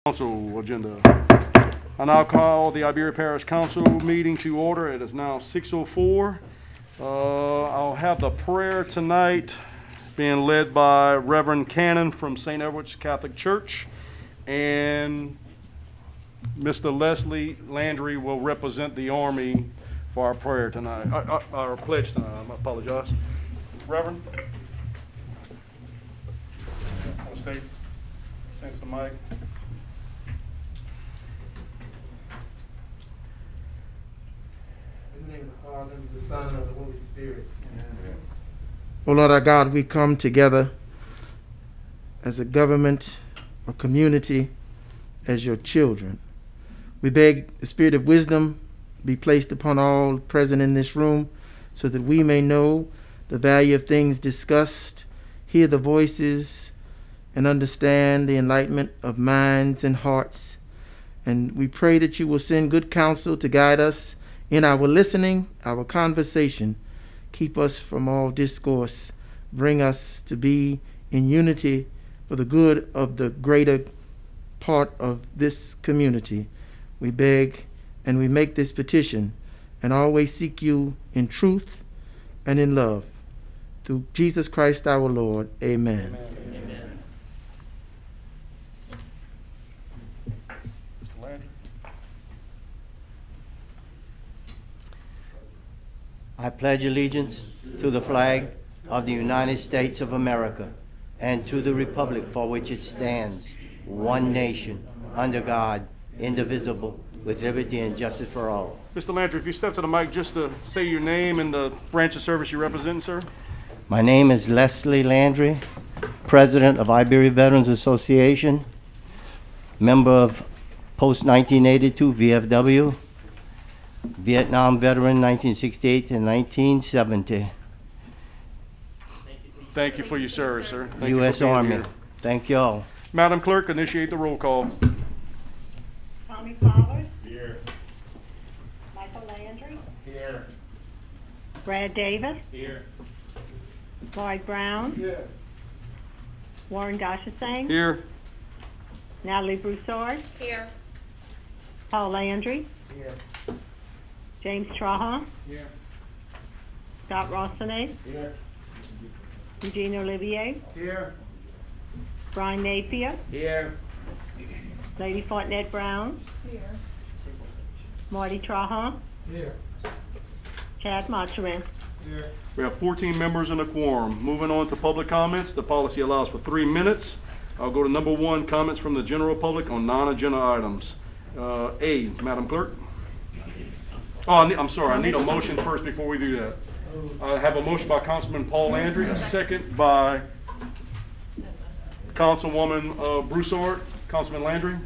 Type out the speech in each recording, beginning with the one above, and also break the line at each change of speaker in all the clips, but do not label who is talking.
Council agenda. I now call the Iberia Parish Council meeting to order. It is now 6:04. I'll have the prayer tonight being led by Reverend Cannon from St. Edward's Catholic Church, and Mr. Leslie Landry will represent the Army for our prayer tonight, our pledge tonight. I apologize. Reverend? Stay. Thanks to Mike.
In the name of the Father, and of the Son, and of the Holy Spirit. Amen.
O Lord our God, we come together as a government, a community, as your children. We beg the spirit of wisdom be placed upon all present in this room so that we may know the value of things discussed, hear the voices, and understand the enlightenment of minds and hearts. And we pray that you will send good counsel to guide us in our listening, our conversation. Keep us from all discourse. Bring us to be in unity for the good of the greater part of this community. We beg and we make this petition and always seek you in truth and in love. Through Jesus Christ our Lord. Amen.
Amen. Mr. Landry?
I pledge allegiance to the flag of the United States of America and to the republic for which it stands, one nation, under God, indivisible, with liberty and justice for all.
Mr. Landry, if you step to the mic just to say your name and the branch of service you represent, sir.
My name is Leslie Landry, President of Iberia Veterans Association, member of Post-1982 VFW, Vietnam veteran 1968 to 1970.
Thank you for your service, sir. Thank you
U.S.
for being
Army.
here.
Thank you all.
Madam Clerk, initiate the roll call.
Tommy Fowler. Here. Michael Landry.
Here.
Brad Davis.
Here.
Lloyd Brown.
Here.
Warren Goshasang.
Here.
Natalie Broussard.
Here.
Paul Landry.
Here.
James Trahan.
Here.
Scott Rossonay.
Here.
Eugene Olivier.
Here.
Brian Napier.
Here.
Lady Fontenette Brown.
Here.
Marty Trahan.
Here.
Chad Montcherin.
Here.
We have 14 members in a quorum. Moving on to public comments. The policy allows for 3 minutes. I'll go to number 1, comments from the general public on non-agenda items. A, Madam Clerk. Oh, I'm sorry. I need a motion first before we do that. I have a motion by Councilman Paul Landry, a second by Councilwoman Broussard. Councilman Landry.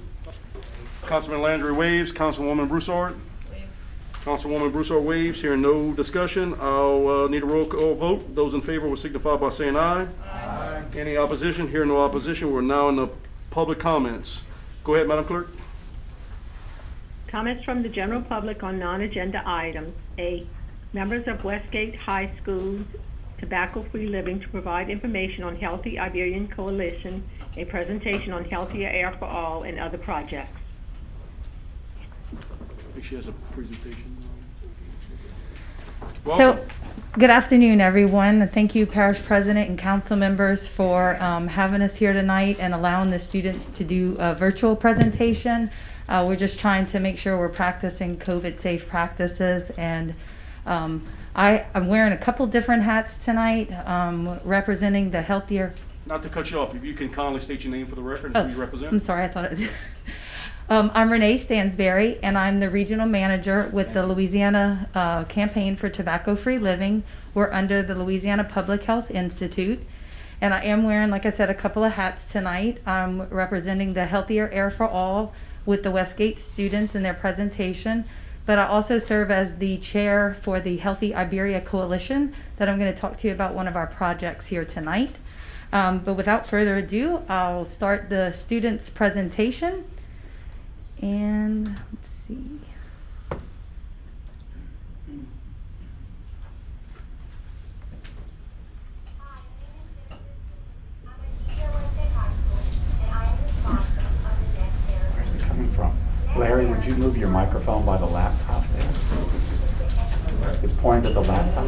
Councilman Landry waves. Councilwoman Broussard. Councilwoman Broussard waves. Hearing no discussion, I'll need a roll call vote. Those in favor will signify by saying aye.
Aye.
Any opposition? Hearing no opposition, we're now in the public comments. Go ahead, Madam Clerk.
Comments from the general public on non-agenda items. A, members of Westgate High School's Tobacco-Free Living to provide information on Healthy Iberian Coalition, a presentation on healthier air for all, and other projects.
I think she has a presentation.
So,
Welcome.
good afternoon, everyone. Thank you, Parish President and Council members, for having us here tonight and allowing the students to do a virtual presentation. We're just trying to make sure we're practicing COVID-safe practices, and I'm wearing a couple different hats tonight, representing the healthier.
Not to cut you off, if you can kindly state your name for the record and who you represent.
I'm sorry, I thought it. I'm Renee Stansberry, and I'm the regional manager with the Louisiana Campaign for Tobacco-Free Living. We're under the Louisiana Public Health Institute, and I am wearing, like I said, a couple of hats tonight. I'm representing the Healthier Air for All with the Westgate students in their presentation, but I also serve as the chair for the Healthy Iberia Coalition that I'm going to talk to you about one of our projects here tonight. But without further ado, I'll start the students' presentation. And let's see.
Hi, my name is Jennifer. I'm a teacher at Westgate High School, and I am responsible for the next you move your microphone by the laptop there? It's pointed to the laptop.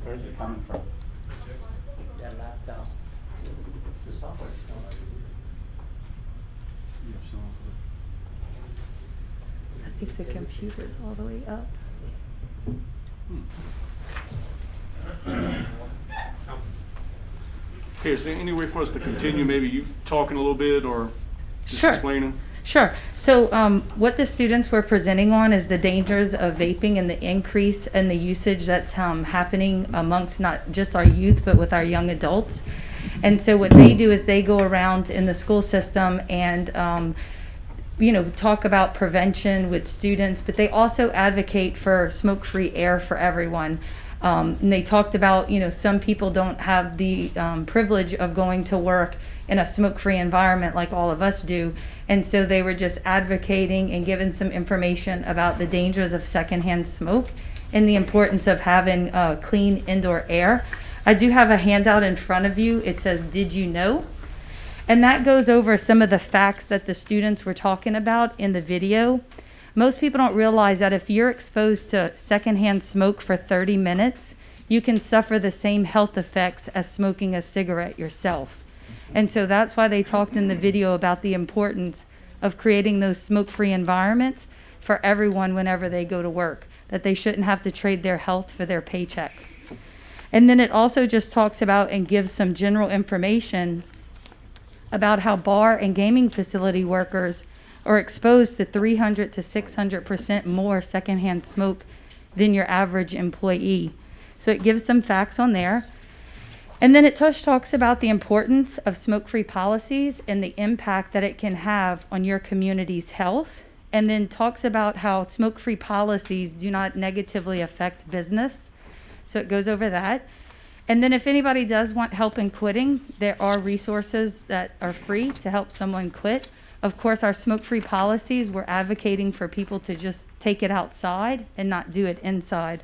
Where's it coming from?
That laptop.
The software.
I think the computer's all the way up.
Okay, is there any way for us to continue, maybe you talking a little bit or just
Sure.
explaining?
Sure. So what the students were presenting on is the dangers of vaping and the increase in the usage that's happening amongst not just our youth, but with our young adults. And so what they do is they go around in the school system and talk about prevention with students, but they also advocate for smoke-free air for everyone. And they talked about, some people don't have the privilege of going to work in a smoke-free environment like all of us do. And so they were just advocating and giving some information about the dangers of secondhand smoke and the importance of having clean indoor air. I do have a handout in front of you. It says, "Did you know?" And that goes over some of the facts that the students were talking about in the video. Most people don't realize that if you're exposed to secondhand smoke for 30 minutes, you can suffer the same health effects as smoking a cigarette yourself. And so that's why they talked in the video about the importance of creating those smoke-free environments for everyone whenever they go to work, that they shouldn't have to trade their health for their paycheck. And then it also just talks about and gives some general information about how bar and gaming facility workers are exposed to 300 to 600% more secondhand smoke than your average employee. So it gives some facts on there. And then it talks about the importance of smoke-free policies and the impact that it can have on your community's health. And then talks about how smoke-free policies do not negatively affect business. So it goes over that. And then if anybody does want help in quitting, there are resources that are free to help someone quit. Of course, our smoke-free policies, we're advocating for people to just take it outside and not do it inside.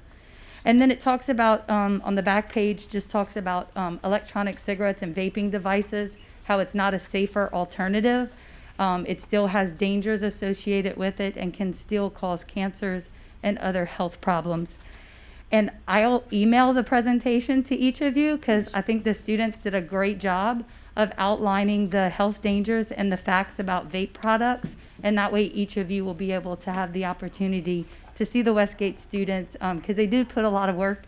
And then it talks about, on the back page, just talks about electronic cigarettes and vaping devices, how it's not a safer alternative. It still has dangers associated with it and can still cause cancers and other health problems. And I'll email the presentation to each of you because I think the students did a great job of outlining the health dangers and the facts about vape products. And that way each of you will be able to have the opportunity to see the Westgate students because they did put a lot of work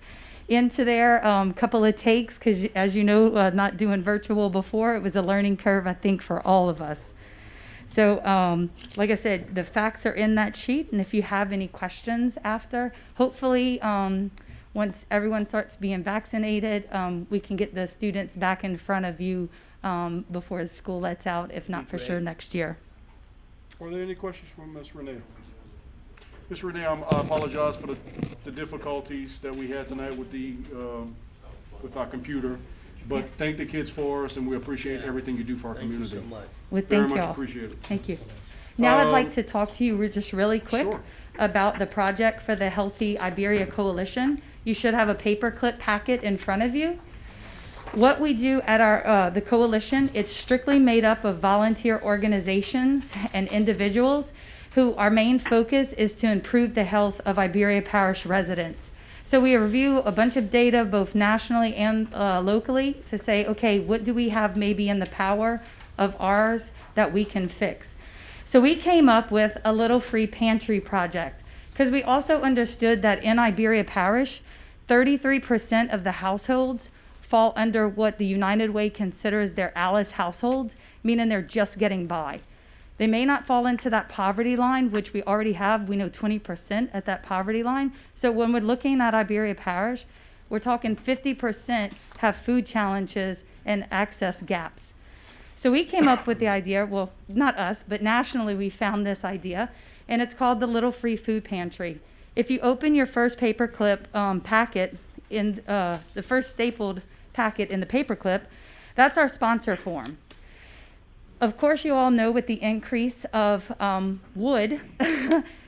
into their couple of takes because, as you know, not doing virtual before, it was a learning curve, I think, for all of us. So, like I said, the facts are in that sheet, and if you have any questions after, hopefully, once everyone starts being vaccinated, we can get the students back in front of you before the school lets out, if not for sure next year.
Are there any questions from Ms. Renee? Ms. Renee, I apologize for the difficulties that we had tonight with our computer. But thank the kids for us, and we appreciate everything you do for our community.
Thank you so much.
Well,
Very
thank
much
y'all.
appreciated.
Thank you. Now I'd like to talk to you just really quick
Sure.
about the project for the Healthy Iberia Coalition. You should have a paperclip packet in front of you. What we do at our the coalition, it's strictly made up of volunteer organizations and individuals who our main focus is to improve the health of Iberia Parish residents. So we review a bunch of data both nationally and locally to say, okay, what do we have maybe in the power of ours that we can fix? So we came up with a little free pantry project because we also understood that in Iberia Parish, 33% of the households fall under what the United Way considers their Alice households, meaning they're just getting by. They may not fall into that poverty line, which we already have. We know 20% at that poverty line. So when we're looking at Iberia Parish, we're talking 50% have food challenges and access gaps. So we came up with the idea, well, not us, but nationally we found this idea, and it's called the Little Free Food Pantry. If you open your first paperclip packet, in the first stapled packet in the paperclip, that's our sponsor form. Of course, you all know with the increase of wood,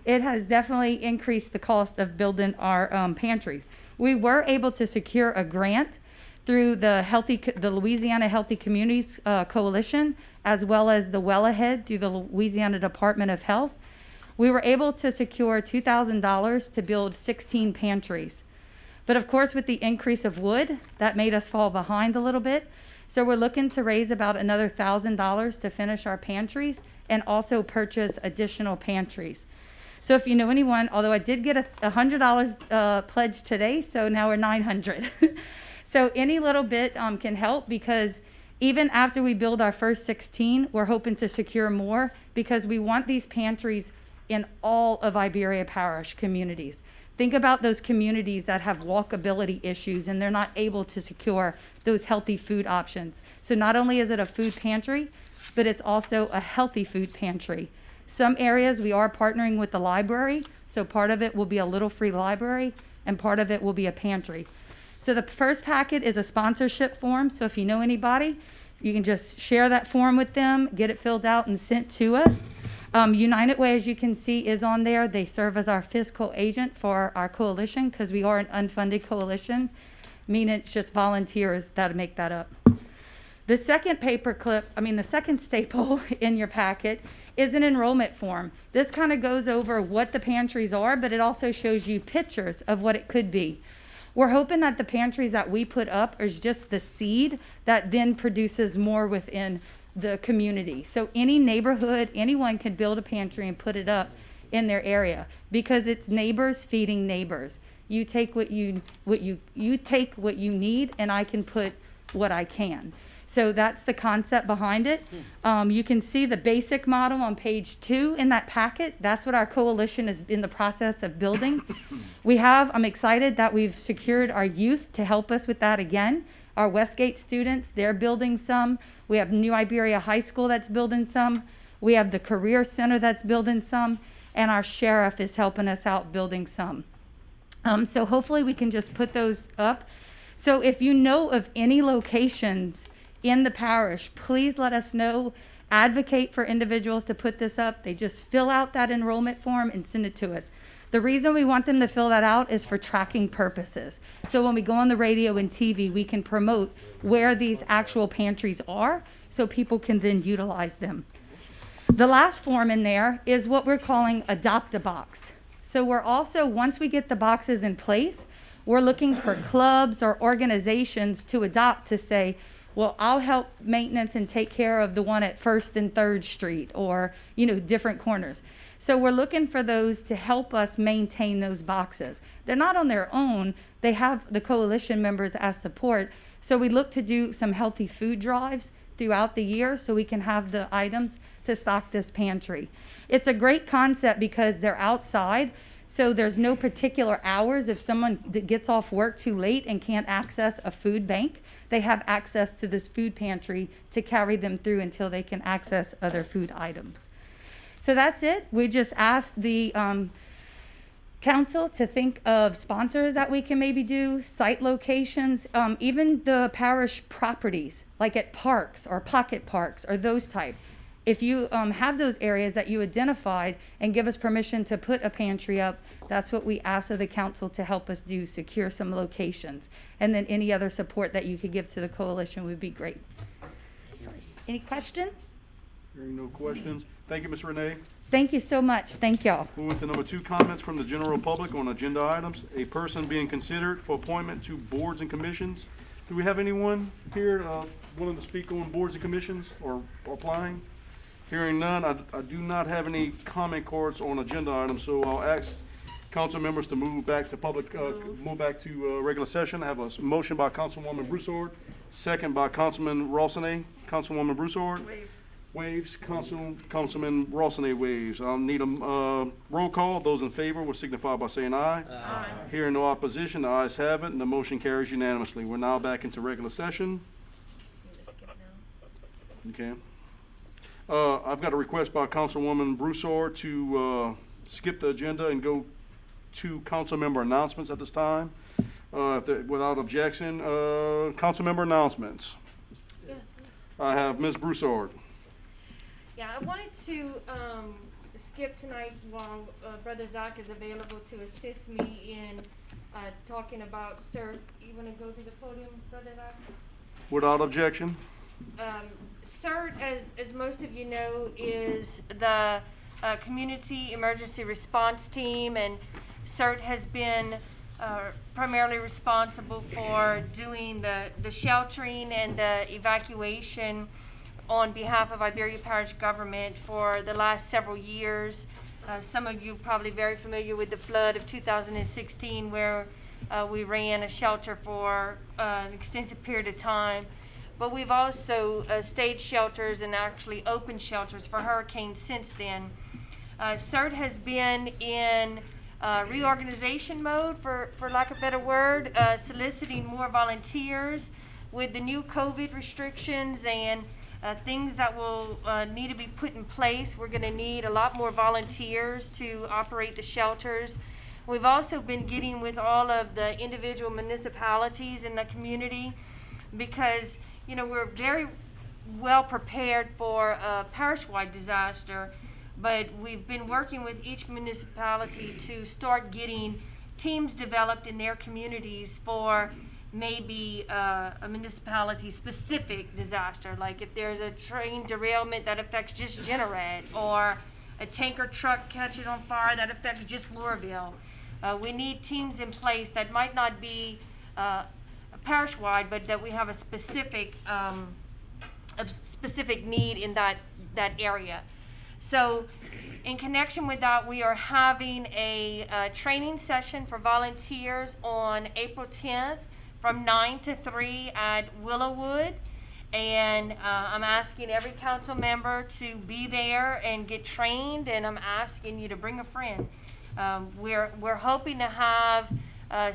it has definitely increased the cost of building our pantries. We were able to secure a grant through the Louisiana Healthy Communities Coalition, as well as the Well Ahead through the Louisiana Department of Health. We were able to secure $2,000 to build 16 pantries. But of course, with the increase of wood, that made us fall behind a little bit. So we're looking to raise about another $1,000 to finish our pantries and also purchase additional pantries. So if you know anyone, although I did get a $100 pledge today, so now we're $900. So any little bit can help, because even after we build our first 16, we're hoping to secure more, because we want these pantries in all of Iberia Parish communities. Think about those communities that have walkability issues and they're not able to secure those healthy food options. So not only is it a food pantry, but it's also a healthy food pantry. Some areas we are partnering with the library, so part of it will be a Little Free Library and part of it will be a pantry. So the first packet is a sponsorship form, so if you know anybody, you can just share that form with them, get it filled out and sent to us. United Way, as you can see, is on there. They serve as our fiscal agent for our coalition, because we are an unfunded coalition, meaning it's just volunteers that make that up. The second the second staple in your packet is an enrollment form. This kind of goes over what the pantries are, but it also shows you pictures of what it could be. We're hoping that the pantries that we put up is just the seed that then produces more within the community. So any neighborhood, anyone can build a pantry and put it up in their area, because it's neighbors feeding neighbors. You take what you take what you need, and I can put what I can. So that's the concept behind it. You can see the basic model on page 2 in that packet. That's what our coalition is in the process of building. I'm excited that we've secured our youth to help us with that again. Our Westgate students, they're building some. We have New Iberia High School that's building some. We have the Career Center that's building some. And our sheriff is helping us out building some. So hopefully we can just put those up. So if you know of any locations in the parish, please let us know. Advocate for individuals to put this up. They just fill out that enrollment form and send it to us. The reason we want them to fill that out is for tracking purposes. So when we go on the radio and TV, we can promote where these actual pantries are, so people can then utilize them. The last form in there is what we're calling Adopt a Box. So we're also, once we get the boxes in place, we're looking for clubs or organizations to adopt, to say, well, I'll help maintenance and take care of the one at 1st and 3rd Street, or, different corners. So we're looking for those to help us maintain those boxes. They're not on their own. They have the coalition members as support. So we look to do some healthy food drives throughout the year so we can have the items to stock this pantry. It's a great concept because they're outside, so there's no particular hours. If someone gets off work too late and can't access a food bank, they have access to this food pantry to carry them through until they can access other food items. So that's it. We just asked the council to think of sponsors that we can maybe do, site locations, even the parish properties, like at parks or pocket parks or those type. If you have those areas that you identified and give us permission to put a pantry up, that's what we ask of the council to help us do, secure some locations. And then any other support that you could give to the coalition would be great. Sorry. Any questions?
Hearing no questions. Thank you, Ms. Renee.
Thank you so much. Thank y'all.
Moving to number 2, comments from the general public on agenda items. A person being considered for appointment to boards and commissions. Do we have anyone here willing to speak on boards and commissions or applying? Hearing none, I do not have any comment cards on agenda items, so I'll ask council members to move back to regular session. I have a motion by Councilwoman Broussard, second by Councilman Rossene. Councilwoman Broussard waves. Councilman Rossene waves. I'll need a roll call. Those in favor will signify by saying aye. Aye. Hearing no opposition, the ayes have it, and the motion carries unanimously. We're now back into regular session. Okay. I've got a request by Councilwoman Broussard to skip the agenda and go to council member announcements at this time. Without objection, council member announcements. I have Ms. Broussard.
Yeah, I wanted to skip tonight while Brother Zach is available to assist me in talking about CERT. You want to go to the podium, Brother Zach?
Without objection.
CERT, as most of you know, is the Community Emergency Response Team, and CERT has been primarily responsible for doing the sheltering and the evacuation on behalf of Iberia Parish government for the last several years. Some of you probably very familiar with the flood of 2016, where we ran a shelter for an extensive period of time. But we've also staged shelters and actually opened shelters for hurricanes since then. CERT has been in reorganization mode, for lack of a better word, soliciting more volunteers with the new COVID restrictions and things that will need to be put in place. We're going to need a lot more volunteers to operate the shelters. We've also been getting with all of the individual municipalities in the community because, you know, we're very well prepared for a parish-wide disaster, but we've been working with each municipality to start getting teams developed in their communities for maybe a municipality-specific disaster, like if there's a train derailment that affects just Jeanerette, or a tanker truck catches on fire that affects just Louisville. We need teams in place that might not be parish-wide, but that we have a specific need in that area. So in connection with that, we are having a training session for volunteers on April 10th from 9 to 3 at Willowwood. And I'm asking every council member to be there and get trained, and I'm asking you to bring a friend. We're hoping to have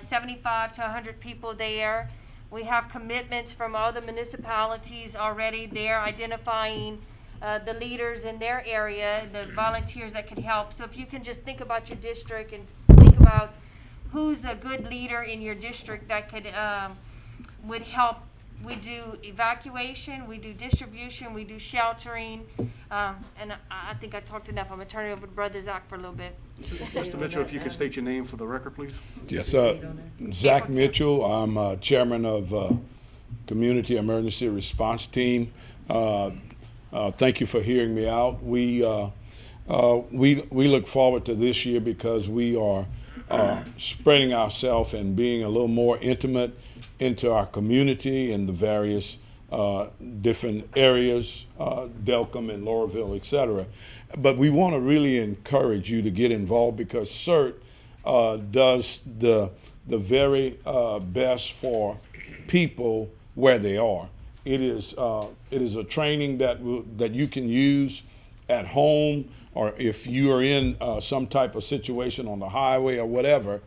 75 to 100 people there. We have commitments from all the municipalities already. They're identifying the leaders in their area, the volunteers that could help. So if you can just think about your district and think about who's a good leader in your district that could would help. We do evacuation, we do distribution, we do sheltering, and I think I talked enough. I'm going to turn it over to Brother Zach for a little bit.
Mr. Mitchell, if you could state your name for the record, please.
Yes, Zach Mitchell. I'm chairman of Community Emergency Response Team. Thank you for hearing me out. We look forward to this year because we are spreading ourselves and being a little more intimate into our community in the various different areas, Delcom and Laurelville, et cetera. But we want to really encourage you to get involved because CERT does the very best for people where they are. It is a training that you can use at home, or if you are in some type of situation on the highway or whatever.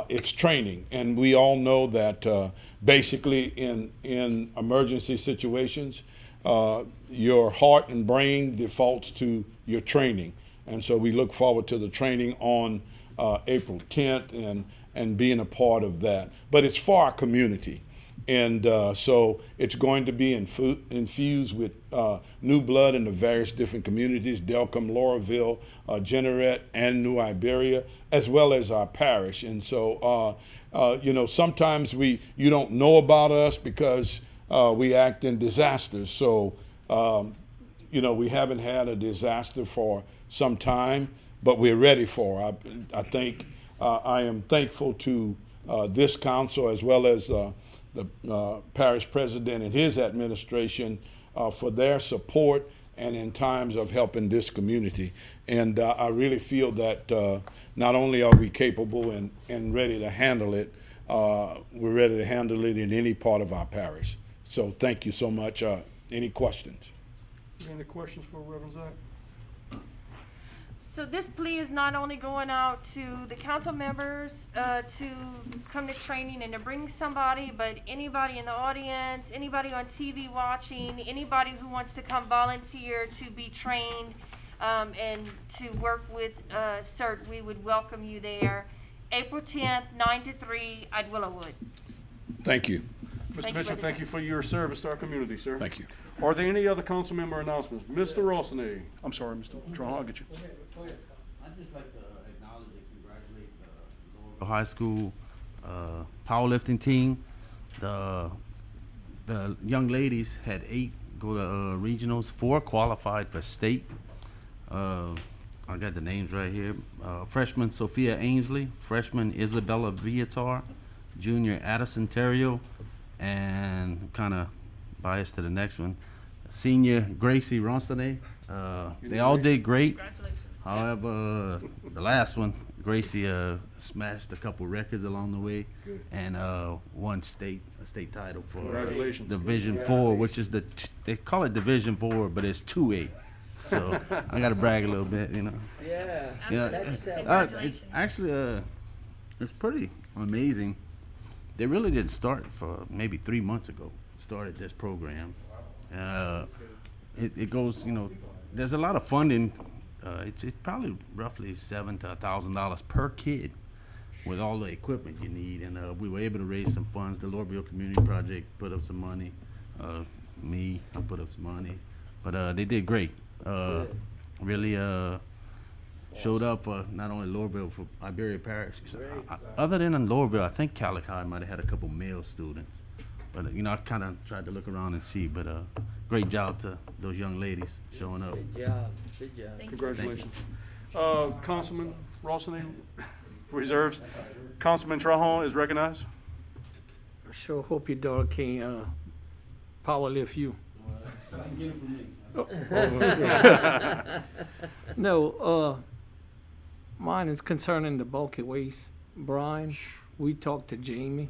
It's training, and we all know that basically in emergency situations, your heart and brain defaults to your training, and so we look forward to the training on April 10th and being a part of that. But it's for our community. And so it's going to be infused with new blood in the various different communities, Delcom, Laurelville, Jeanerette, and New Iberia, as well as our parish. And so, you know, sometimes you don't know about us because we act in disasters. So, you know, we haven't had a disaster for some time, but we're ready for it. I think I am thankful to this council as well as the parish president and his administration for their support and in times of helping this community. And I really feel that not only are we capable and ready to handle it, we're ready to handle it in any part of our parish. So thank you so much. Any questions?
Any questions for Reverend Zach?
So this plea is not only going out to the council members to come to training and to bring somebody, but anybody in the audience, anybody on TV watching, anybody who wants to come volunteer to be trained and to work with CERT, we would welcome you there. April 10th, 9 to 3 at Willowwood.
Thank you.
Mr.
you,
Mitchell,
Brother
thank you for your service to our community, sir.
Thank you.
Are there any other council member announcements? Mr. Rossini. I'm sorry, Mr. Trahan, I'll get you.
I'd just like to acknowledge and congratulate the high school powerlifting team. The young ladies had 8 go to regionals, 4 qualified for state. I got the names right here. Freshman Sophia Ainsley, freshman Isabella Viatar, junior Addison Terrio, and kind of biased to the next one, senior Gracie Ronsonnet. They all did great. However, the last one, Gracie smashed a couple records along the way and won a state title for
Congratulations.
Division 4, which is they call it Division 4, but it's 2A. So I got to brag a little bit, you know.
Yeah.
It's actually it's pretty amazing. They really didn't start for maybe 3 months ago. Started this program. It goes, you know, there's a lot of funding. It's probably roughly $7,000 to $1,000 per kid with all the equipment you need. And we were able to raise some funds. The Lorville Community Project put up some money. I put up some money. But they did great. Really showed up for not only Lorville, for Iberia Parish. Other than in Lorville, I think Calic High might have had a couple male students. But, you know, I kind of tried to look around and see. But great job to those young ladies showing up.
Good job. Good job.
Congratulations. Councilman Rossini, reserves. Councilman Trahan is recognized.
I sure hope your daughter can power lift you. No, mine is concerning the bulky waste. Brian, we talked to Jamie,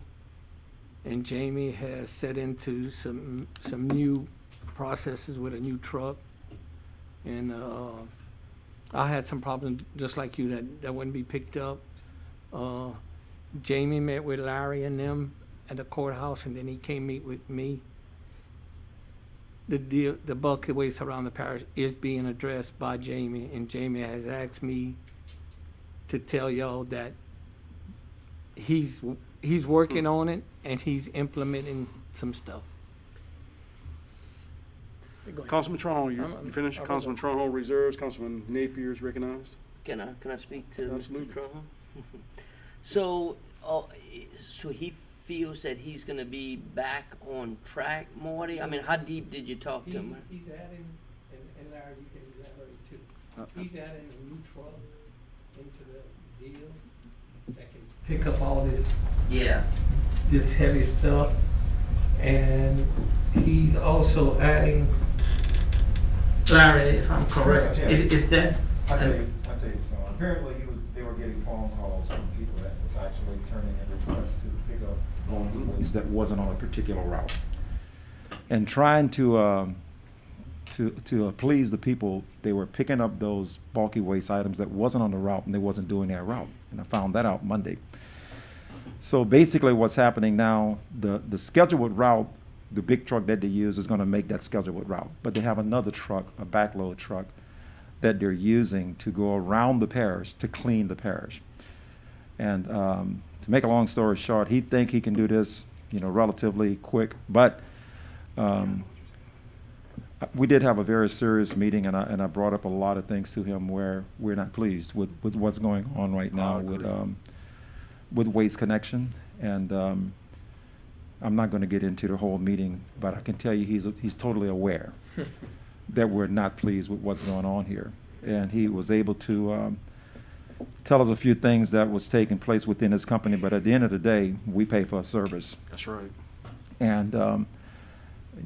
and Jamie has set into some new processes with a new truck. And I had some problems just like you that wouldn't be picked up. Jamie met with Larry and them at the courthouse, and then he came meet with me. The bulky waste around the parish is being addressed by Jamie, and Jamie has asked me to tell y'all that he's working on it and he's implementing some stuff.
Councilman Trahan, you finished? Councilman Trahan reserves. Councilman Napier is recognized.
Can I speak to
Absolutely.
Mr. Trahan? So he feels that he's going to be back on track, Morty? I mean, how deep did you talk to him?
He's adding, and Larry, you can elaborate too. He's adding a new truck into the deal that can pick up all this heavy stuff. And he's also adding, Larry, if I'm correct, is that?
I'll tell you, apparently they were getting phone calls from people that was actually turning in requests to pick up bulky waste that wasn't on a particular route. And trying to please the people, they were picking up those bulky waste items that wasn't on the route, and they wasn't doing that route. And I found that out Monday. So basically what's happening now, the scheduled route, the big truck that they use is going to make that scheduled route. But they have another truck, a backload truck, that they're using to go around the parish to clean the parish. And to make a long story short, he think he can do this, you know, relatively quick. But we did have a very serious meeting, and I brought up a lot of things to him where we're not pleased with what's going on right now with Waste Connection. And I'm not going to get into the whole meeting, but I can tell you he's totally aware that we're not pleased with what's going on here. And he was able to tell us a few things that was taking place within his company, but at the end of the day, we pay for a service.
That's right.
And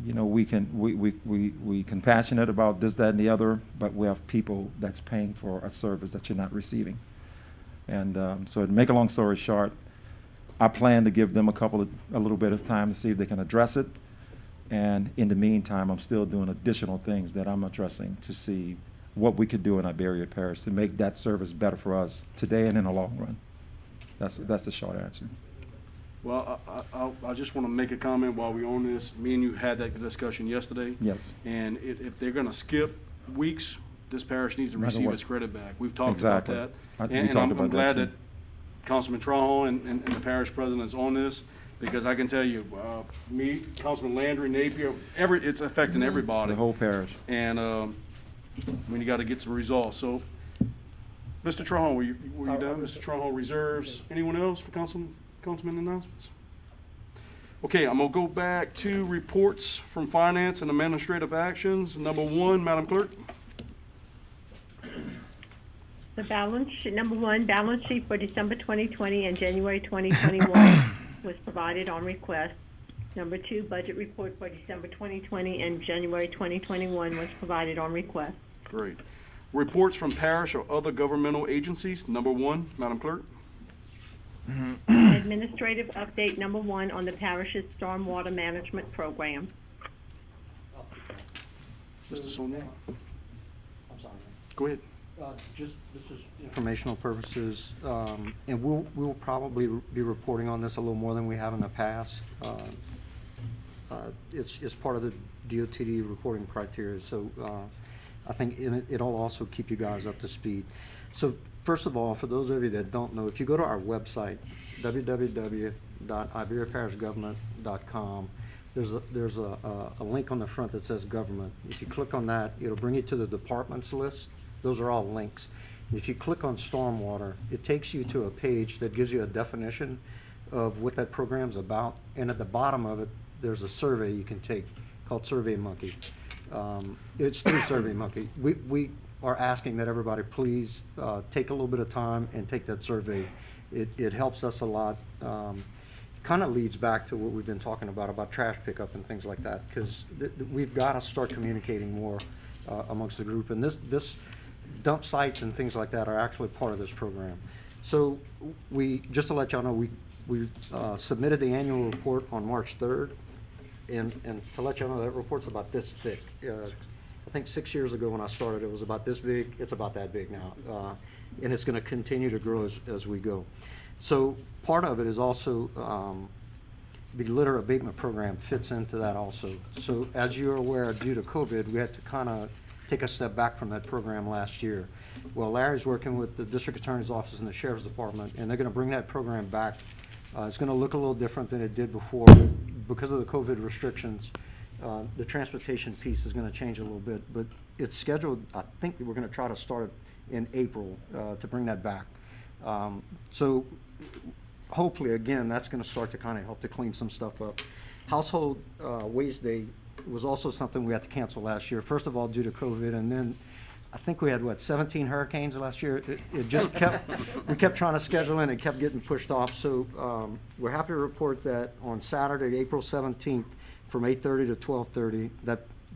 you know, we can passionate about this, that, and the other, but we have people that's paying for a service that you're not receiving. And so to make a long story short, I plan to give them a little bit of time to see if they can address it. And in the meantime, I'm still doing additional things that I'm addressing to see what we could do in Iberia Parish to make that service better for us today and in the long run. That's the short answer.
Well, I just want to make a comment while we're on this. Me and you had that discussion yesterday.
Yes.
And if they're going to skip weeks, this parish needs to
No matter
receive
what.
its credit back. We've talked
Exactly.
about that.
We
And
talked
I'm
about that
glad
too.
that Councilman Trahan and the parish president is on this. Because I can tell you, me, Councilman Landry, Napier, it's affecting everybody.
The whole parish.
And, when you gotta get some results, so, Mr. Trahan, were you done? Mr. Trahan reserves. Anyone else for councilman announcements? Okay, I'm gonna go back to reports from finance and administrative actions. Number one, Madam Clerk.
The balance sheet, number one, balance sheet for December 2020 and January 2021 was provided on request. Number two, budget report for December 2020 and January 2021 was provided on request.
Great. Reports from parish or other governmental agencies. Number one, Madam Clerk.
Administrative update number one on the parish's stormwater management program.
Mr. Sonia.
I'm sorry.
Go ahead.
Just, this is informational purposes, and we'll probably be reporting on this a little more than we have in the past. It's part of the DOTD reporting criteria, so I think it'll also keep you guys up to speed. So first of all, for those of you that don't know, if you go to our website, www.iberiaparishgovernment.com, there's a link on the front that says government. If you click on that, it'll bring you to the departments list. Those are all links. If you click on stormwater, it takes you to a page that gives you a definition of what that program's about. And at the bottom of it, there's a survey you can take called SurveyMonkey. It's through SurveyMonkey. We are asking that everybody please take a little bit of time and take that survey. It helps us a lot. Kind of leads back to what we've been talking about trash pickup and things like that, because we've got to start communicating more amongst the group. And this dump sites and things like that are actually part of this program. So just to let y'all know, we submitted the annual report on March 3rd. And to let y'all know, that report's about this thick. I think 6 years ago when I started, it was about this big. It's about that big now. And it's going to continue to grow as we go. So part of it is also the litter abatement program fits into that also. So as you're aware, due to COVID, we had to kind of take a step back from that program last year. Well, Larry's working with the district attorney's office and the sheriff's department, and they're going to bring that program back. It's going to look a little different than it did before. Because of the COVID restrictions, the transportation piece is going to change a little bit, but it's scheduled, I think we're going to try to start it in April to bring that back. So hopefully, again, that's going to start to kind of help to clean some stuff up. Household Waste Day was also something we had to cancel last year. First of all, due to COVID, and then I think we had, 17 hurricanes last year? It just we kept trying to schedule and it kept getting pushed off. So we're happy to report that on Saturday, April 17th, from 8:30 to 12:30,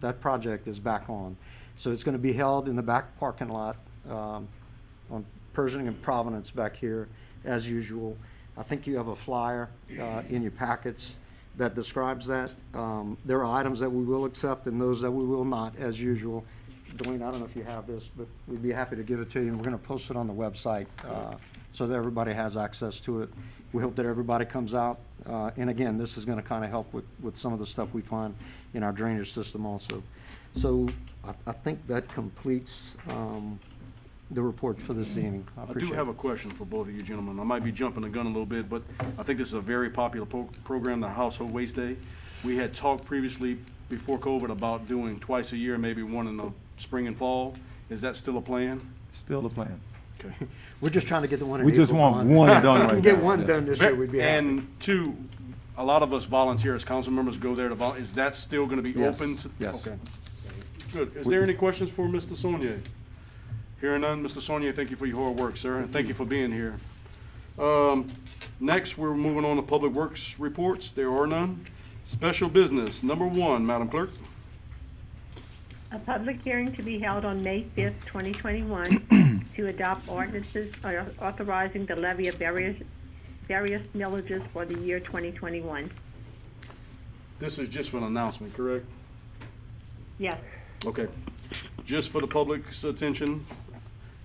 that project is back on. So it's going to be held in the back parking lot on Pershing and Providence back here, as usual. I think you have a flyer in your packets that describes that. There are items that we will accept and those that we will not, as usual. Dwayne, I don't know if you have this, but we'd be happy to give it to you, and we're going to post it on the website so that everybody has access to it. We hope that everybody comes out. And again, this is going to kind of help with some of the stuff we find in our drainage system also. So I think that completes the report for this evening. I
do have a question for both of you gentlemen. I might be jumping the gun a little bit, but I think this is a very popular program, the Household Waste Day. We had talked previously before COVID about doing twice a year, maybe one in the spring and fall. Is that still a plan?
Still the plan.
Okay.
We're just trying to get the one in
We just
April
want one done
If we
right
can get
now.
one done this year, we'd be happy.
And two, a lot of us volunteer as council members, go there to volunteer. Is that still going to be
Yes.
open?
Yes.
Okay. Good. Is there any questions for Mr. Saunier? Hearing none, Mr. Saunier, thank you for your hard work, sir, and thank you for being here. Next, we're moving on to Public Works reports. There are none. Special business, number one, Madam Clerk.
A public hearing to be held on May 5th, 2021 to adopt ordinances authorizing the levy of various millages for the year 2021.
This is just for an announcement, correct?
Yes.
Okay. Just for the public's attention,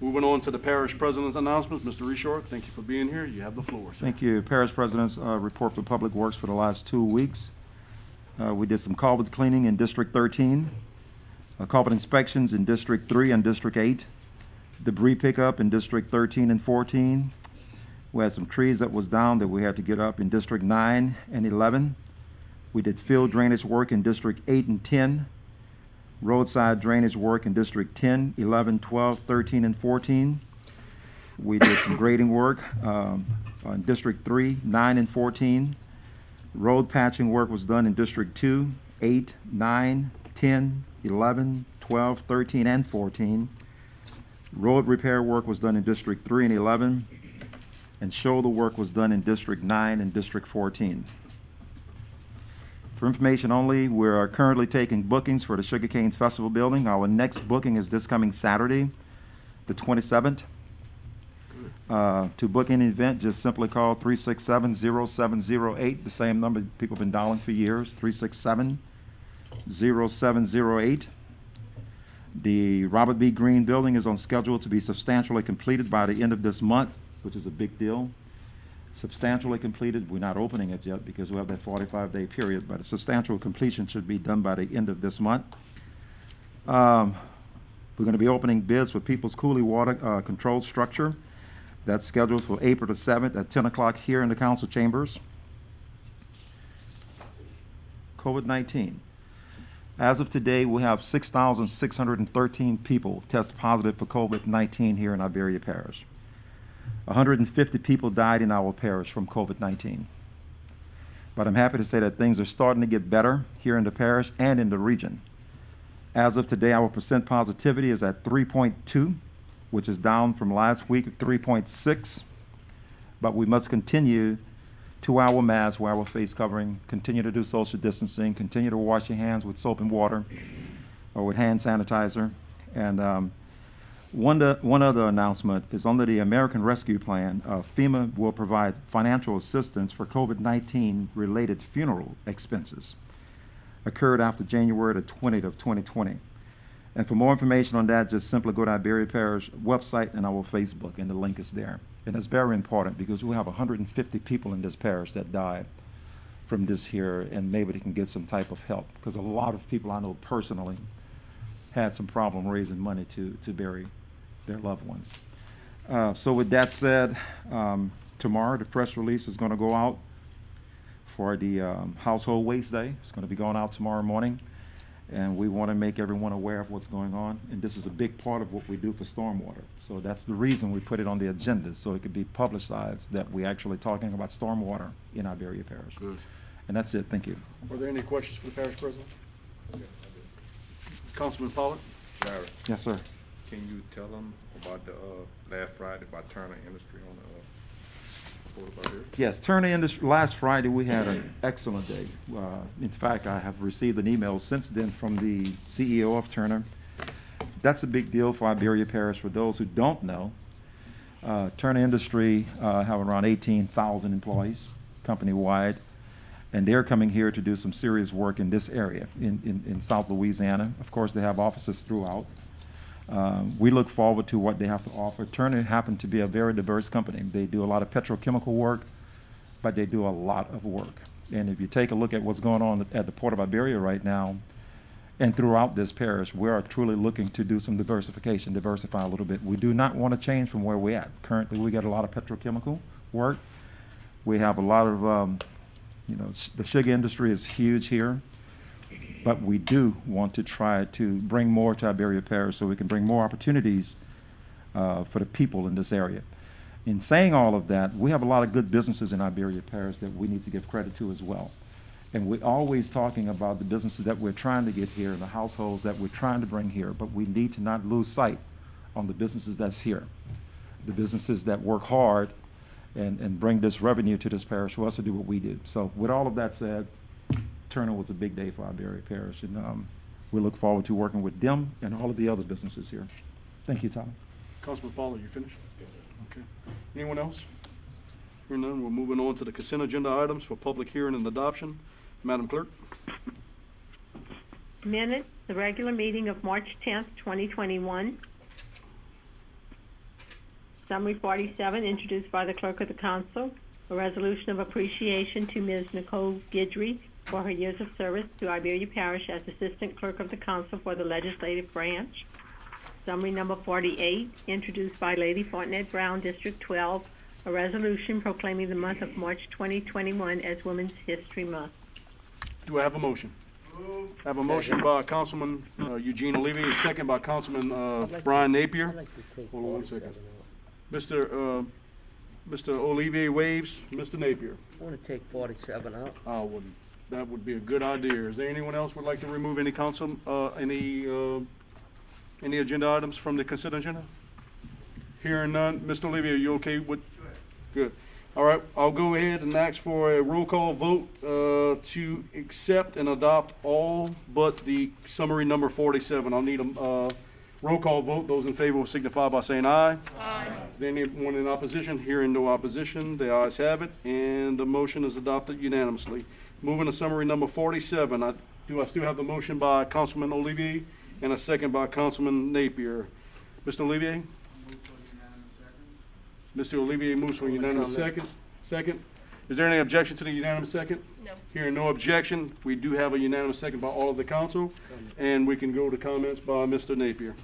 moving on to the parish president's announcements. Mr. Richard, thank you for being here. You have the floor, sir.
Thank you. Parish President's report for Public Works for the last 2 weeks. We did some culvert cleaning in District 13, culvert inspections in District 3 and District 8, debris pickup in District 13 and 14, We had some trees that was down that we had to get up in District 9 and 11. We did field drainage work in District 8 and 10, roadside drainage work in District 10, 11, 12, 13, and 14. We did some grading work on District 3, 9, and 14. Road patching work was done in District 2, 8, 9, 10, 11, 12, 13, and 14. Road repair work was done in District 3 and 11. And shoulder work was done in District 9 and District 14. For information only, we are currently taking bookings for the Sugar Canes Festival building. Our next booking is this coming Saturday, the 27th. To book any event, just simply call 367-0708, the same number people have been dialing for years, 367-0708. The Robert B. Green building is on schedule to be substantially completed by the end of this month, which is a big deal. Substantially completed, we're not opening it yet because we have that 45-day period, but a substantial completion should be done by the end of this month. We're going to be opening bids for People's Cooling Water Control Structure. That's scheduled for April the 7th at 10 o'clock here in the council chambers. COVID-19. As of today, we have 6,613 people test positive for COVID-19 here in Iberia Parish. 150 people died in our parish from COVID-19. But I'm happy to say that things are starting to get better here in the parish and in the region. As of today, our percent positivity is at 3.2, which is down from last week at 3.6. But we must continue to wear our mask, wear our face covering, continue to do social distancing, continue to wash your hands with soap and water or with hand sanitizer. And one other announcement is under the American Rescue Plan, FEMA will provide financial assistance for COVID-19 related funeral expenses occurred after January the 20th of 2020. And for more information on that, just simply go to Iberia Parish website and our Facebook, and the link is there. And it's very important because we have 150 people in this parish that died from this here, and maybe they can get some type of help, because a lot of people I know personally had some problem raising money to bury their loved ones. So with that said, tomorrow the press release is going to go out for the Household Waste Day. It's going to be going out tomorrow morning. And we want to make everyone aware of what's going on. And this is a big part of what we do for stormwater. So that's the reason we put it on the agenda, so it could be publicized that we're actually talking about stormwater in Iberia Parish.
Good.
And that's it. Thank you.
Are there any questions for the parish president? Councilman Pollard?
Larry,
Yes, sir.
can you tell them about the last Friday about Turner Industry on the
Yes, Turner Industry, last Friday we had an excellent day. In fact, I have received an email since then from the CEO of Turner. That's a big deal for Iberia Parish. For those who don't know, Turner Industry have around 18,000 employees company-wide, and they're coming here to do some serious work in this area, in South Louisiana. Of course, they have offices throughout. We look forward to what they have to offer. Turner happened to be a very diverse company. They do a lot of petrochemical work, but they do a lot of work. And if you take a look at what's going on at the Port of Iberia right now, and throughout this parish, we are truly looking to do some diversify a little bit. We do not want to change from where we're at. Currently, we got a lot of petrochemical work. We have a lot of, the sugar industry is huge here. But we do want to try to bring more to Iberia Parish so we can bring more opportunities for the people in this area. In saying all of that, we have a lot of good businesses in Iberia Parish that we need to give credit to as well. And we're always talking about the businesses that we're trying to get here and the households that we're trying to bring here, but we need to not lose sight on the businesses that's here, the businesses that work hard and bring this revenue to this parish for us to do what we do. So with all of that said, Turner was a big day for Iberia Parish, and we look forward to working with them and all of the other businesses here. Thank you, Tom.
Councilman Pollard, you finished? Yes, sir. Okay. Anyone else? Hearing none, we're moving on to the consent agenda items for public hearing and adoption. Madam Clerk?
Minutes, the regular meeting of March 10th, 2021. Summary 47, introduced by the Clerk of the Council. A resolution of appreciation to Ms. Nicole Guidry for her years of service to Iberia Parish as Assistant Clerk of the Council for the Legislative Branch. Summary number 48, introduced by Lady Fontenette Brown, District 12, A resolution proclaiming the month of March 2021 as Women's History Month.
Do I have a motion? I have a motion by Councilman Eugene Olivier, second by Councilman Brian Napier. Hold on one second. Mr. Olivier waves, Mr. Napier.
I wanna take 47 out.
I wouldn't. That would be a good idea. Is there anyone else would like to remove any any agenda items from the consent agenda? Hearing none. Mr. Olivier, are you okay with? Good. All right, I'll go ahead and ask for a roll call vote to accept and adopt all but the summary number 47. I'll need a roll call vote. Those in favor will signify by saying aye. Aye. Is there anyone in opposition? Hearing no opposition, the ayes have it, and the motion is adopted unanimously. Moving to summary number 47. Do I still have the motion by Councilman Olivier and a second by Councilman Napier? Mr. Olivier? Mr. Olivier moves for unanimous second. Is there any objection to the unanimous second?
No.
Hearing no objection, we do have a unanimous second by all of the council, and we can go to comments by Mr. Napier.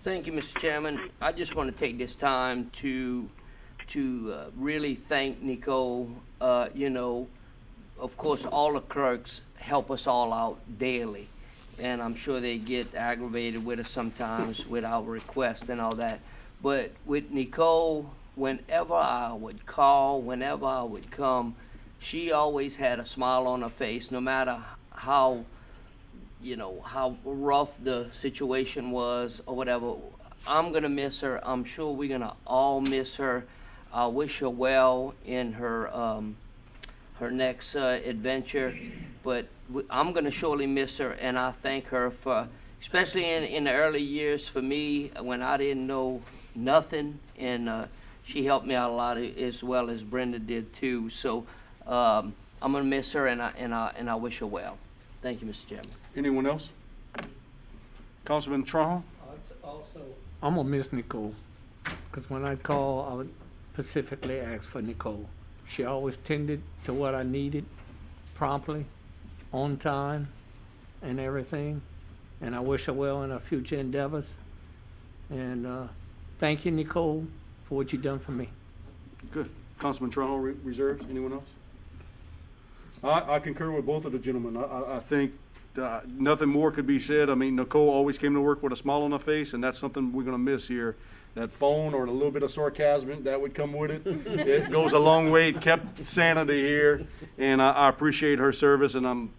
Thank you, Mr. Chairman. I just want to take this time to really thank Nicole. You know, of course, all the clerks help us all out daily, and I'm sure they get aggravated with us sometimes with our requests and all that. But with Nicole, whenever I would call, whenever I would come, she always had a smile on her face, no matter how, you know, how rough the situation was or whatever. I'm gonna miss her. I'm sure we're gonna all miss her. I wish her well in her her next adventure, but I'm gonna surely miss her, and I thank her for, especially in the early years for me when I didn't know nothing, and she helped me out a lot as well as Brenda did too. So I'm gonna miss her, and I wish her well. Thank you, Mr. Chairman.
Anyone else? Councilman Trahan?
I'm gonna miss Nicole, because when I call, I would specifically ask for Nicole. She always tended to what I needed promptly, on time, and everything. And I wish her well in her future endeavors. And thank you, Nicole, for what you've done for me.
Good. Councilman Trahan reserves. Anyone else? I concur with both of the gentlemen. I think nothing more could be said. I mean, Nicole always came to work with a smile on her face, and that's something we're gonna miss here. That phone or a little bit of sarcasm that would come with it. It goes a long way. It kept sanity here, and I appreciate her service. And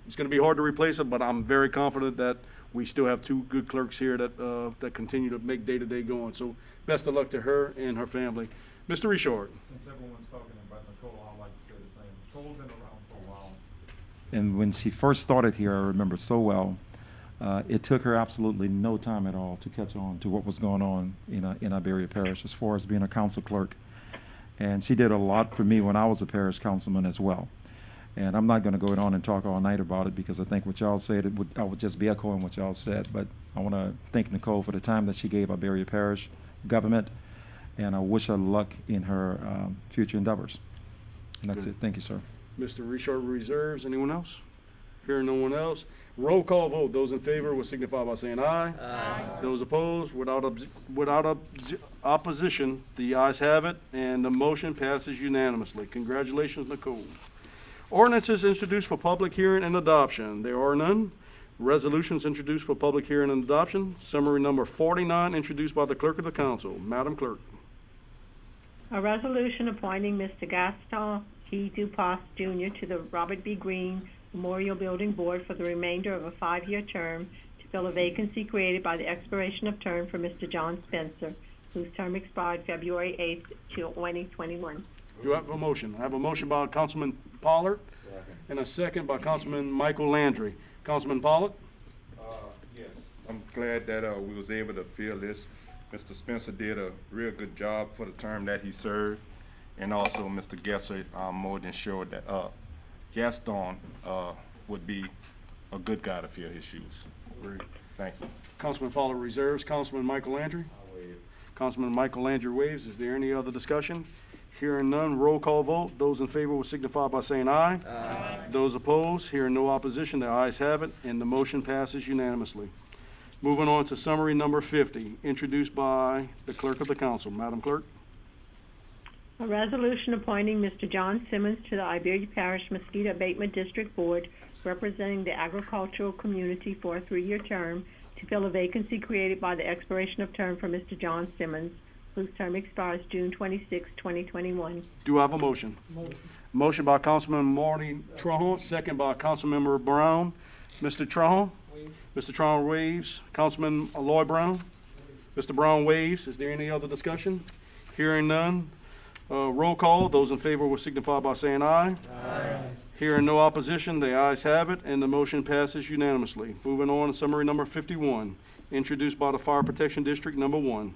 it's gonna be hard to replace her, but I'm very confident that we still have two good clerks here that continue to make day-to-day going. So best of luck to her and her family. Mr. Richard.
Since everyone's talking about Nicole, I'd like to say the same. Nicole's been around for a while.
And when she first started here, I remember so well, it took her absolutely no time at all to catch on to what was going on in Iberia Parish as far as being a council clerk. And she did a lot for me when I was a parish councilman as well. And I'm not going to go on and talk all night about it, because I think what y'all said, I would just be echoing what y'all said. But I want to thank Nicole for the time that she gave Iberia Parish government, and I wish her luck in her future endeavors. And that's it. Thank you, sir.
Mr. Richard reserves. Anyone else? Hearing no one else. Roll call vote. Those in favor will signify by saying aye. Aye. Those opposed, without opposition, the ayes have it, and the motion passes unanimously. Congratulations, Nicole. Ordinances introduced for public hearing and adoption. There are none. Resolutions introduced for public hearing and adoption. Summary number 49, introduced by the Clerk of the Council. Madam Clerk.
A resolution appointing Mr. Gaston E. Dupas, Jr. to the Robert B. Greene Memorial Building Board for the remainder of a 5-year term to fill a vacancy created by the expiration of term for Mr. John Spencer, whose term expired February 8th, 2021.
Do I have a motion? I have a motion by Councilman Pollard and a second by Councilman Michael Landry. Councilman Pollard?
Yes. I'm glad that we was able to fill this. Mr. Spencer did a real good job for the term that he served. And also Mr. Gesser, I'm more than sure that Gaston would be a good guy to fill his shoes.
Great.
Thank you.
Councilman Pollard reserves. Councilman Michael Landry? Councilman Michael Landry waves. Is there any other discussion? Hearing none, roll call vote. Those in favor will signify by saying aye. Aye. Those opposed, hearing no opposition, the ayes have it, and the motion passes unanimously. Moving on to summary number 50, introduced by the Clerk of the Council. Madam Clerk.
A resolution appointing Mr. John Simmons to the Iberia Parish Mosquito Abatement District Board, representing the agricultural community for a 3-year term to fill a vacancy created by the expiration of term for Mr. John Simmons, whose term expires June 26, 2021.
Do I have a motion? Motion by Councilman Marty Trahant, second by Councilmember Brown. Mr. Trahant? Mr. Trahant waves. Councilman Lloyd Brown? Mr. Brown waves. Is there any other discussion? Hearing none. Roll call. Those in favor will signify by saying aye. Aye. Hearing no opposition, the ayes have it, and the motion passes unanimously. Moving on to summary number 51, introduced by the Fire Protection District number 1.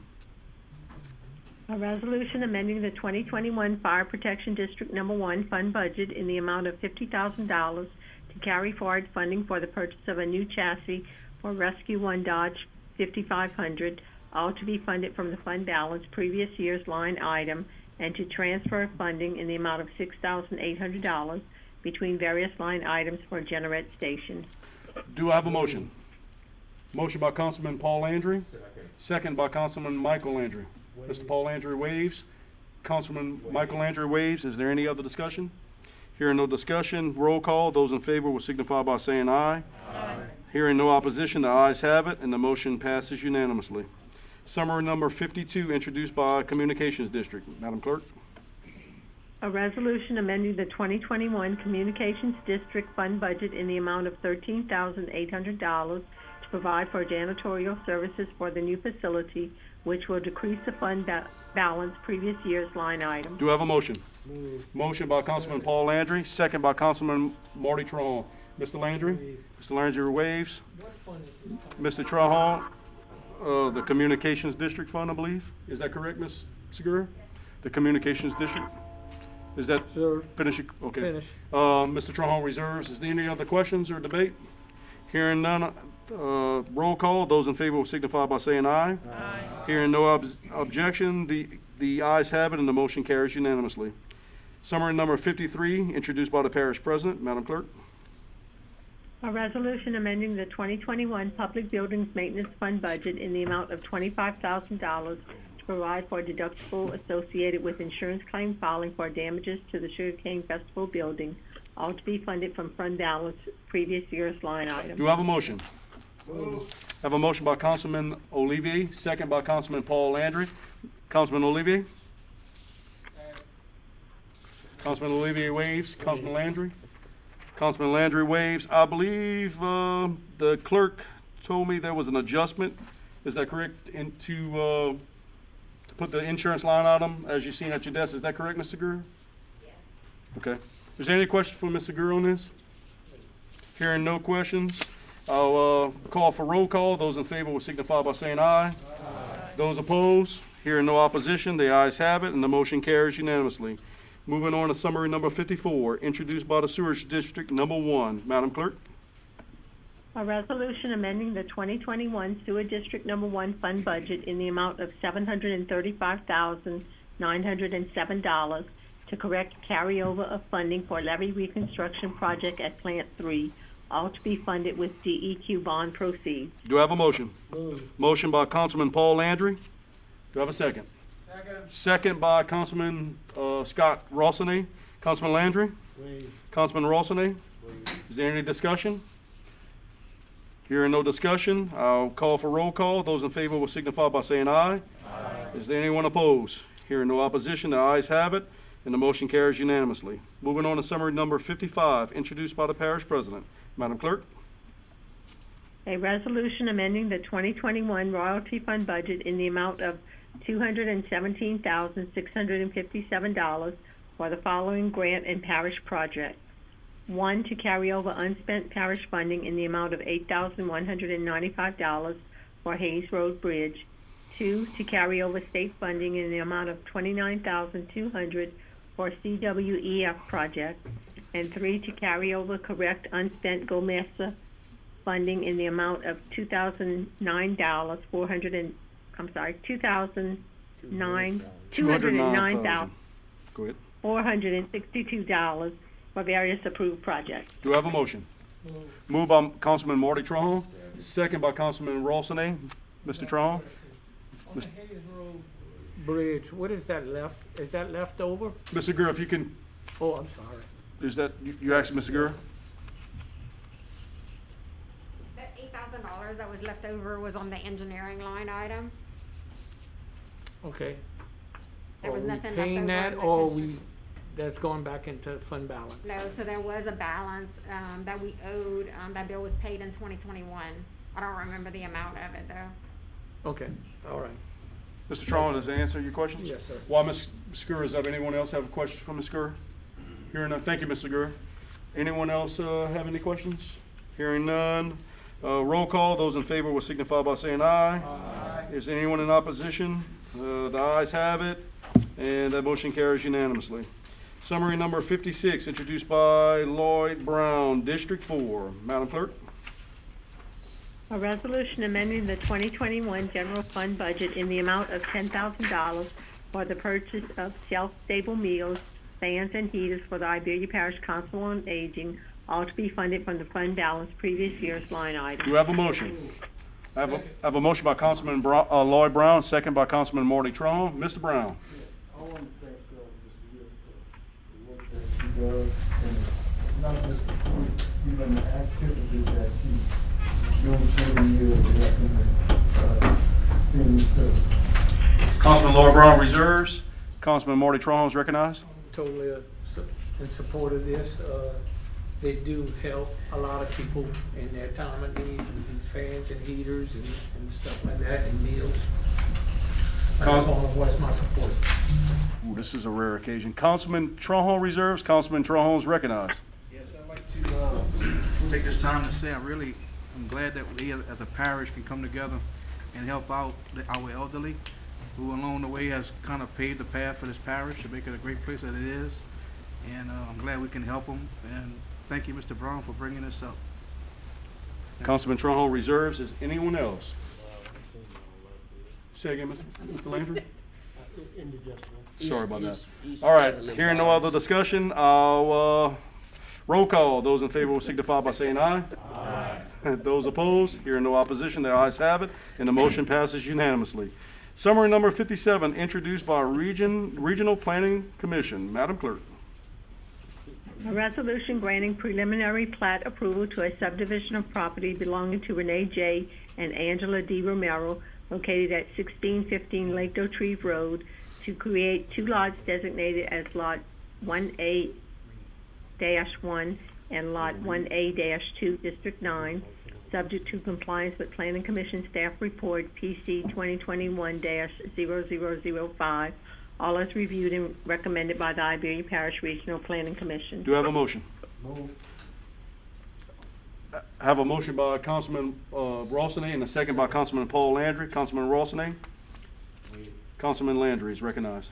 A resolution amending the 2021 Fire Protection District Number 1 fund budget in the amount of $50,000 to carry forward funding for the purchase of a new chassis for Rescue 1 Dodge 5500, all to be funded from the fund balance previous year's line item, and to transfer funding in the amount of $6,800 between various line items for Generette Station.
Do I have a motion? Motion by Councilman Paul Landry. Second by Councilman Michael Landry. Mr. Paul Landry waves. Councilman Michael Landry waves. Is there any other discussion? Hearing no discussion, roll call. Those in favor will signify by saying aye. Aye. Hearing no opposition, the ayes have it, and the motion passes unanimously. Summary number 52, introduced by Communications District. Madam Clerk.
A resolution amending the 2021 Communications District Fund budget in the amount of $13,800 to provide for janitorial services for the new facility, which will decrease the fund balance previous year's line item.
Do I have a motion? Motion by Councilman Paul Landry, second by Councilman Marty Trahant. Mr. Landry? Mr. Landry waves. Mr. Trahant, the Communications District Fund, I believe. Is that correct, Ms. Segura? The Communications District? Is that finish? Okay.
Finish.
Mr. Trahant reserves. Is there any other questions or debate? Hearing none, roll call. Those in favor will signify by saying aye. Aye. Hearing no objection, the ayes have it, and the motion carries unanimously. Summary number 53, introduced by the Parish President. Madam Clerk.
A resolution amending the 2021 Public Buildings Maintenance Fund budget in the amount of $25,000 to provide for deductible associated with insurance claim filing for damages to the Sugarcane Festival building, all to be funded from fund balance previous year's line item.
Do I have a motion? Have a motion by Councilman Olivier, second by Councilman Paul Landry. Councilman Olivier? Councilman Olivier waves. Councilman Landry? Councilman Landry waves. I believe the clerk told me there was an adjustment. Is that correct? To put the insurance line item as you've seen at your desk. Is that correct, Mr. Guru? Yes. Okay. Is there any questions for Mr. Guru on this? Hearing no questions, I'll call for roll call. Those in favor will signify by saying aye. Aye. Those opposed, hearing no opposition, the ayes have it, and the motion carries unanimously. Moving on to summary number 54, introduced by the Sewerage District number 1. Madam Clerk.
A resolution amending the 2021 Sewer District Number 1 fund budget in the amount of $735,907 to correct carryover of funding for levee reconstruction project at Plant 3, all to be funded with DEQ bond proceeds.
Do I have a motion? Motion by Councilman Paul Landry. Do I have a second? Second by Councilman Scott Rossany. Councilman Landry? Councilman Rossany? Is there any discussion? Hearing no discussion, I'll call for roll call. Those in favor will signify by saying aye. Aye. Is there anyone opposed? Hearing no opposition, the ayes have it, and the motion carries unanimously. Moving on to summary number 55, introduced by the Parish President. Madam Clerk.
A resolution amending the 2021 royalty fund budget in the amount of $217,657 for the following grant and parish projects. 1, to carry over unspent parish funding in the amount of $8,195 for Hayes Road Bridge. 2, to carry over state funding in the amount of $29,200 for CWEF project. And 3, to carry over correct unspent GOMESA funding in the amount of $2,009,400. $209,462 for various approved projects.
Do I have a motion? Moved by Councilman Marty Trahant, second by Councilman Rossany. Mr. Trahant?
On the Hayes Road bridge, what is that left? Is that left over?
Mr. Gurr, if you can,
Oh, I'm sorry.
is that, you asked Mr. Gurr?
That $8,000 that was left over was on the engineering line item.
Okay.
There was
Are we
nothing left
paying
over
that,
in the
or
construction.
that's going back into fund balance?
No, so there was a balance, that we owed, that bill was paid in 2021. I don't remember the amount of it though.
Okay, all right.
Mr. Trumbull, does that answer your questions?
Yes, sir.
While Ms. Gurr is up, anyone else have a question for Ms. Gurr? Hearing none, thank you, Mr. Gurr. Anyone else have any questions? Hearing none. Roll call, those in favor will signify by saying aye. Aye. Is there anyone in opposition? The ayes have it, and that motion carries unanimously. Summary number 56, introduced by Lloyd Brown, District 4. Madam Clerk?
A resolution amending the 2021 general fund budget in the amount of $10,000 for the purchase of shelf-stable meals, fans, and heaters for the Iberia Parish Council on Aging, all to be funded from the fund balance previous year's line item.
Do we have a motion? I have a motion by Councilman Lloyd Brown, second by Councilman Marty Trumbull. Mr. Brown?
I want to thank Mr. Gill for the work that she does, and it's not just the food, even the activities that she's doing through the years to help the senior citizens.
Councilman Lloyd Brown reserves. Councilman Marty Trumbull is recognized.
Totally in support of this. They do help a lot of people in their time of need with these fans and heaters and stuff like that, and meals. I just want to voice my support.
Ooh, this is a rare occasion. Councilman Trumbull reserves. Councilman Trumbull is recognized.
Yes, I'd like to take this time to say I'm glad that we as a parish can come together and help out our elderly, who along the way has kind of paved the path for this parish to make it a great place that it is. And I'm glad we can help them. And thank you, Mr. Brown, for bringing this up.
Councilman Trumbull reserves. Is anyone else? Say again, Mr. Landry? Sorry about that. All right, hearing no other discussion, I'll roll call. Those in favor will signify by saying aye. Aye. Those opposed, hearing no opposition, the ayes have it, and the motion passes unanimously. Summary number 57, introduced by Regional Planning Commission. Madam Clerk.
A resolution granting preliminary plat approval to a subdivision of property belonging to Renee J. and Angela D. Romero, located at 1615 Lake Dotrieve Road, to create two lots designated as Lot 1A-1 and Lot 1A-2, District 9, subject to compliance with Planning Commission Staff Report PC 2021-0005, all as reviewed and recommended by the Iberia Parish Regional Planning Commission.
Do I have a motion?
Move.
I have a motion by Councilman Rossini and a second by Councilman Paul Landry. Councilman Rossini? Councilman Landry is recognized.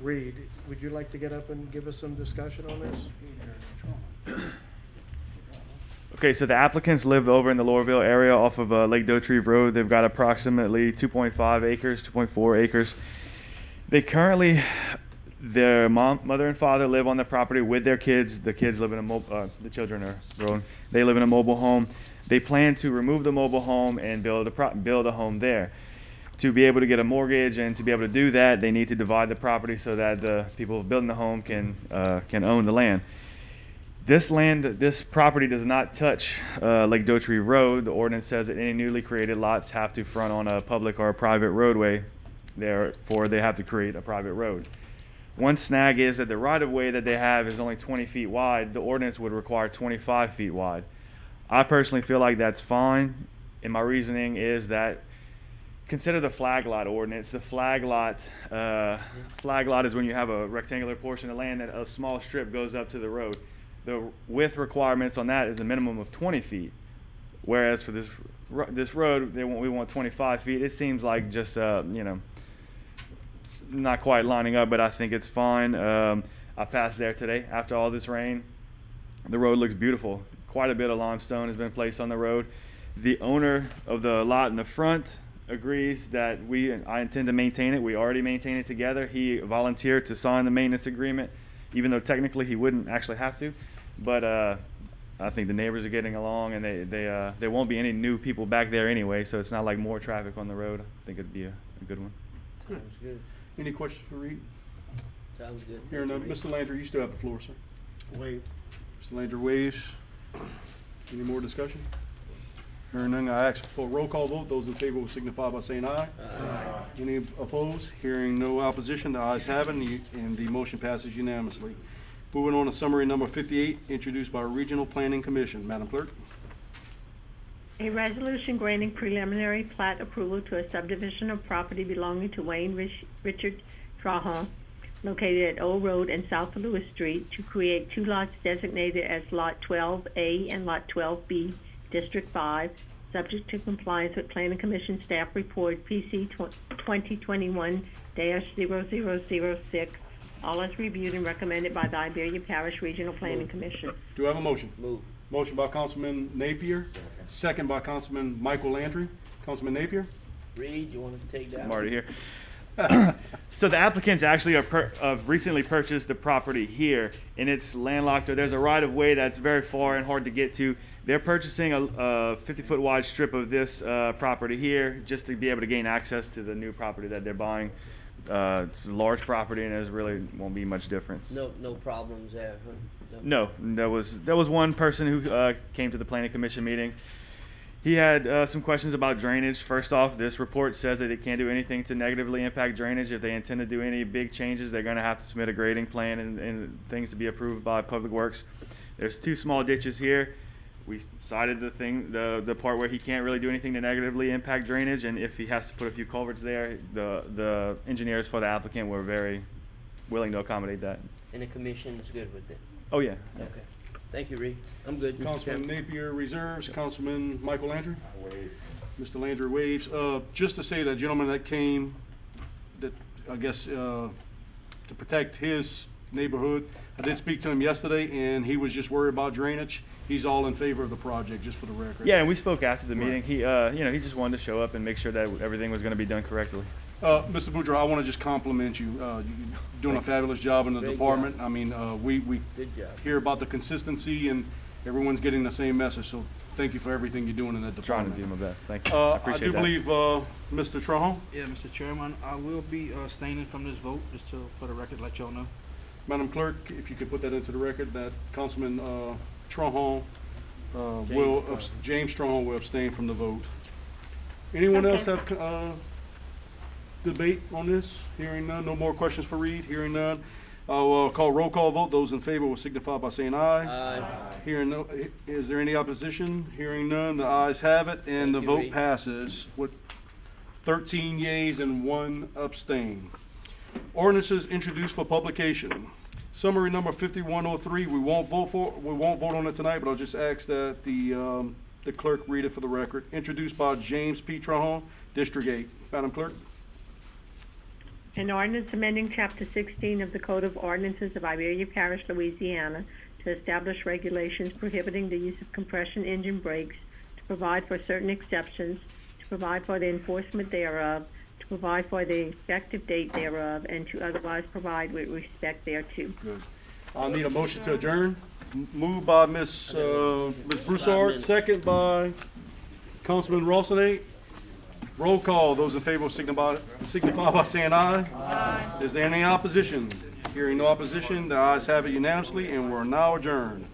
Reed, would you like to get up and give us some discussion on this?
Okay, so the applicants live over in the Lowerville area off of Lake Dotrieve Road. They've got approximately 2.5 acres, 2.4 acres. They currently, their mother and father live on the property with their kids. The kids live in a the children are grown. They live in a mobile home. They plan to remove the mobile home and build a home there. To be able to get a mortgage and to be able to do that, they need to divide the property so that the people building the home can own the land. This property does not touch Lake Dotrieve Road. The ordinance says that any newly created lots have to front on a public or a private roadway. Therefore, they have to create a private road. One snag is that the right-of-way that they have is only 20 feet wide. The ordinance would require 25 feet wide. I personally feel like that's fine, and my reasoning is that consider the flag lot ordinance. The flag lot is when you have a rectangular portion of land and a small strip goes up to the road. The width requirements on that is a minimum of 20 feet, whereas for this road, we want 25 feet. It seems like just not quite lining up, but I think it's fine. I passed there today after all this rain. The road looks beautiful. Quite a bit of limestone has been placed on the road. The owner of the lot in the front agrees that I intend to maintain it. We already maintain it together. He volunteered to sign the maintenance agreement, even though technically he wouldn't actually have to. But I think the neighbors are getting along, and there won't be any new people back there anyway, so it's not like more traffic on the road. I think it'd be a good one.
Good.
Sounds good.
Any questions for Reed?
Sounds good.
Hearing none. Mr. Landry, you still have the floor, sir.
Wait.
Mr. Landry waves. Any more discussion? Hearing none, I ask for a roll call vote. Those in favor will signify by saying aye. Aye. Any opposed? Hearing no opposition, the ayes have it, and the motion passes unanimously. Moving on to summary number 58, introduced by Regional Planning Commission. Madam Clerk.
A resolution granting preliminary plat approval to a subdivision of property belonging to Wayne Richard Trahan, located at Old Road and South Lewis Street, to create two lots designated as Lot 12A and Lot 12B, District 5, subject to compliance with Planning Commission Staff Report PC 2021-0006, all as reviewed and recommended by the Iberia Parish Regional Planning Commission.
Do I have a motion?
Move.
Motion by Councilman Napier, second by Councilman Michael Landry. Councilman Napier?
Reed, you want to take that?
I'm already here. So the applicants actually have recently purchased the property here, and it's landlocked. Or there's a right-of-way that's very far and hard to get to. They're purchasing a 50-foot wide strip of this property here just to be able to gain access to the new property that they're buying. It's a large property, and there really won't be much difference.
No problems there, huh?
No, there was one person who came to the planning commission meeting. He had some questions about drainage. First off, this report says that they can't do anything to negatively impact drainage. If they intend to do any big changes, they're going to have to submit a grading plan and things to be approved by Public Works. There's two small ditches here. We cited the part where he can't really do anything to negatively impact drainage, and if he has to put a few culverts there, the engineers for the applicant were very willing to accommodate that.
And the commission's good with it?
Oh, yeah.
Okay. Thank you, Reed. I'm good, Mr.
Councilman
Chairman.
Napier reserves. Councilman Michael Landry? Mr. Landry waves. Just to say that gentleman that came, that I guess to protect his neighborhood, I did speak to him yesterday, and he was just worried about drainage. He's all in favor of the project, just for the record.
Yeah, and we spoke after the meeting. He, he just wanted to show up and make sure that everything was going to be done correctly.
Mr. Boudreaux, I want to just compliment you. You're doing a fabulous job in the
Great
department.
job.
I mean, we
Good job.
hear about the consistency, and everyone's getting the same message. So thank you for everything you're doing in that
Trying
department.
to do my best. Thank you. I appreciate
do
that.
believe Mr. Trahan.
Yeah, Mr. Chairman, I will be abstaining from this vote, just to, for the record, let y'all know.
Madam Clerk, if you could put that into the record, that Councilman Trahan James Trahan will abstain from the vote. Anyone else have debate on this? Hearing none. No more questions for Reed. Hearing none. I'll call roll call vote. Those in favor will signify by saying aye.
Aye.
Hearing no, is there any opposition? Hearing none. The ayes have it, and
Thank
the
you,
vote
Reed.
passes with 13 yeas and 1 abstain. Ordinances introduced for publication. Summary number 5103. We won't vote on it tonight, but I'll just ask that the clerk read it for the record. Introduced by James P. Trahan, District 8. Madam Clerk.
An ordinance amending Chapter 16 of the Code of Ordinances of Iberia Parish, Louisiana, to establish regulations prohibiting the use of compression engine brakes, to provide for certain exceptions, to provide for the enforcement thereof, to provide for the effective date thereof, and to otherwise provide with respect thereto.
Good. I'll need a motion to adjourn. Moved by Ms. Broussard, second by Councilman Rawsonate. Roll call. Those in favor will signify by saying aye. Aye. Is there any opposition? Hearing no opposition, the ayes have it unanimously, and we're now adjourned.